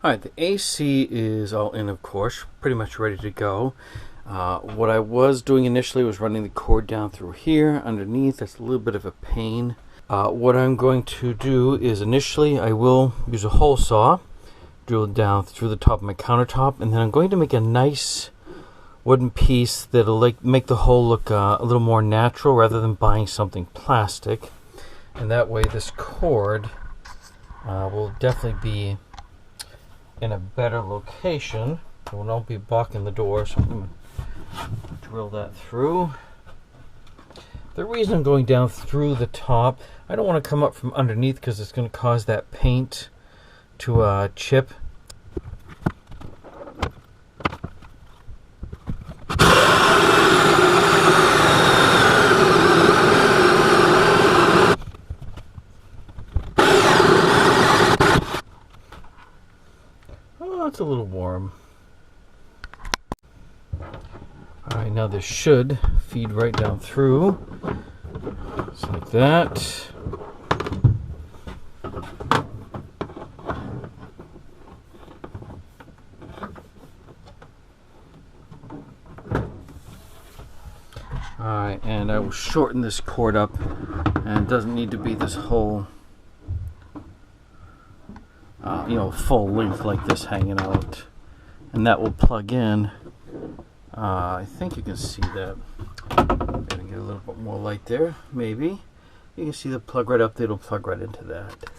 Alright, the AC is all in, of course, pretty much ready to go. What I was doing initially was running the cord down through here underneath. That's a little bit of a pain. What I'm going to do is initially I will use a hole saw, drill down through the top of my countertop, and then I'm going to make a nice wooden piece that'll make the hole look a little more natural rather than buying something plastic. And that way this cord will definitely be in a better location. It will not be blocking the door, so I'm going to drill that through. The reason I'm going down through the top, I don't want to come up from underneath because it's going to cause that paint to chip. Oh, it's a little warm. Alright, now this should feed right down through. Just like that. Alright, and I will shorten this cord up, and it doesn't need to be this whole full length like this hanging out, and that will plug in. I think you can see that. I'm gonna get a little bit more light there. Maybe you can see the plug right up there. It'll plug right into that.